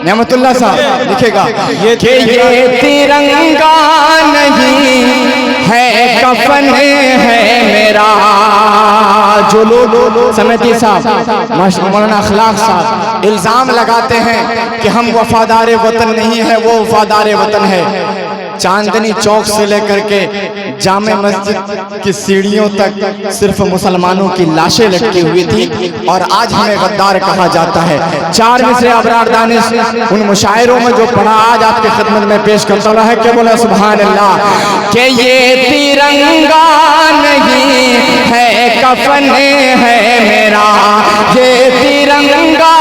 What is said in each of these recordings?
نعمت اللہ صاحب لکھے گا کہ یہ ترنگا نہیں ہے کفن ہے میرا. جو لوگ سمیتی صاحب مولانا اخلاق صاحب الزام لگاتے ہیں کہ ہم وفادار وطن نہیں ہیں، وہ وفادار وطن ہے. چاندنی چوک سے لے کر کے جامع مسجد کی سیڑھیوں تک صرف مسلمانوں کی لاشیں لٹکی ہوئی تھی اور آج ہمیں غدار کہا جاتا ہے. 4 مصرے ابرار دانش ان مشاعروں میں جو پڑھا آج آپ کی خدمت میں پیش کرتا رہا ہے کہ بولا سبحان اللہ کہ یہ ترنگا نہیں ہے کفن ہے میرا، یہ ترنگا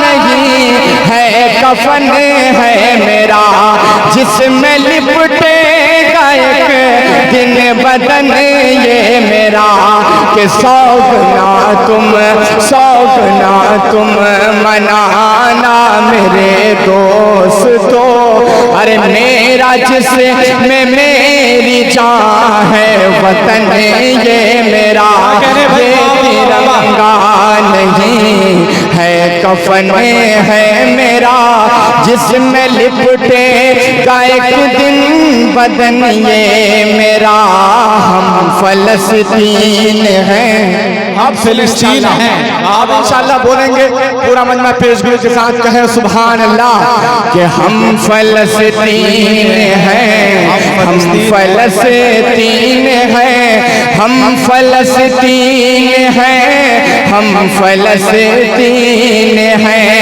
نہیں ہے کفن ہے میرا، جس میں لپٹے گا ایک دن بدن یہ میرا. کہ سوگنا تم منانا میرے دوستو، ارے میرا جس میں میری جان ہے وطن یہ میرا. یہ ترنگا نہیں ہے کفن ہے میرا، جس میں لپٹے گا ایک دن بدن یہ میرا. ہم فلسطین ہیں، آپ فلسطین ہیں. آپ انشاءاللہ بولیں گے پورا مجمع پیشگوئی کے ساتھ کہیں سبحان اللہ کہ ہم فلسطین ہیں، ہم فلسطین ہیں، ہم فلسطین ہیں، ہم فلسطین ہیں.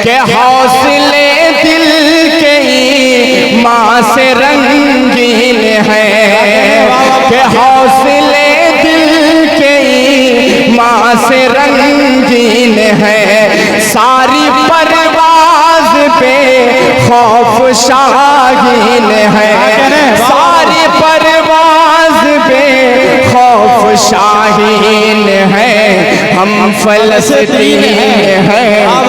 کہ حوصلے دل کے ماں سے رنگین ہے، کہ حوصلے دل کے ماں سے رنگین ہے. ساری پرواز پہ خوف شاہین ہے، ساری پرواز پہ خوف شاہین ہے. ہم فلسطین ہیں، ہم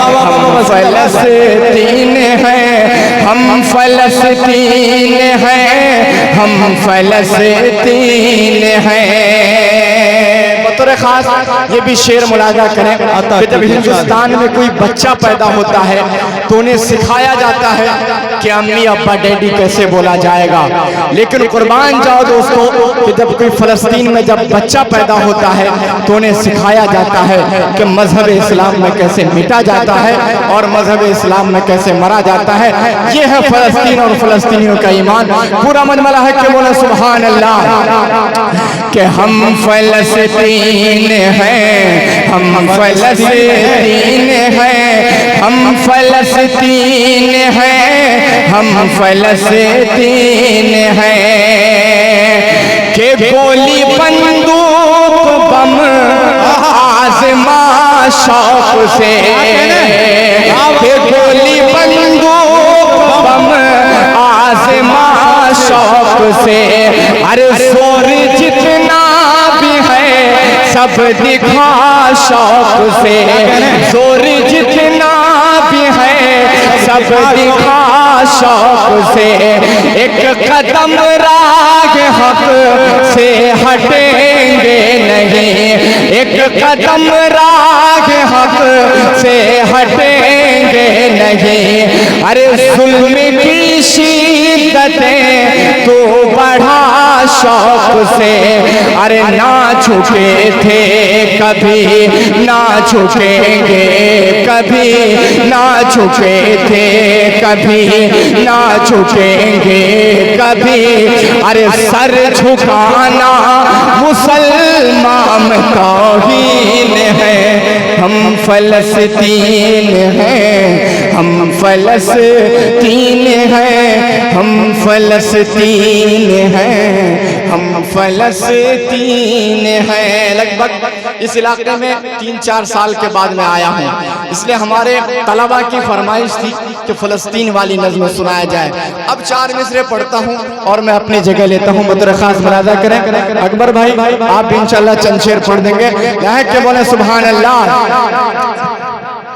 فلسطین ہیں، ہم فلسطین ہیں، ہم فلسطین ہیں. بطور خاص یہ بھی شعر ملاحظہ کریں کہ جب ہندوستان میں کوئی بچہ پیدا ہوتا ہے تو انہیں سکھایا جاتا ہے کہ امی ابا ڈیڈی کیسے بولا جائے گا، لیکن قربان جاؤ دوستو کہ جب کوئی فلسطین میں جب بچہ پیدا ہوتا ہے تو انہیں سکھایا جاتا ہے کہ مذہب اسلام میں کیسے مٹا جاتا ہے اور مذہب اسلام میں کیسے مرا جاتا ہے. یہ ہے فلسطین اور فلسطینیوں کا ایمان. پورا مجمع ہے کہ بولے سبحان اللہ کہ ہم فلسطین ہیں، ہم فلسطین ہیں، ہم فلسطین ہیں، ہم فلسطین ہیں. کہ گولی بندوق بم آزما شوق سے، کہ گولی بندوق بم آزما شوق سے. ارے زور جتنا بھی ہے سب دکھا شوق سے، زور جتنا بھی ہے سب دکھا شوق سے. ایک قدم راہ حق سے ہٹیں گے نہیں، ایک قدم راہ حق سے ہٹیں گے نہیں. ارے ظلم کی شدتیں تو بڑھا شوق سے، ارے نہ جھکے تھے کبھی نہ جھکیں گے کبھی، نہ جھکے تھے کبھی نہ جھکیں گے کبھی. ارے سر جھکانا مسلمان توہین ہے. ہم فلسطین ہیں، ہم فلسطین ہیں، ہم فلسطین ہیں، ہم فلسطین ہیں. لگ بھگ اس علاقے میں 3-4 سال کے بعد میں آیا ہوں، اس لیے ہمارے طلبہ کی فرمائش تھی کہ فلسطین والی نظم سنایا جائے. اب 4 مصرے پڑھتا ہوں اور میں اپنی جگہ لیتا ہوں. بطور خاص ملاحظہ کریں اکبر بھائی آپ انشاءاللہ چند شعر پڑھ دیں گے. یہاں کہ بولے سبحان اللہ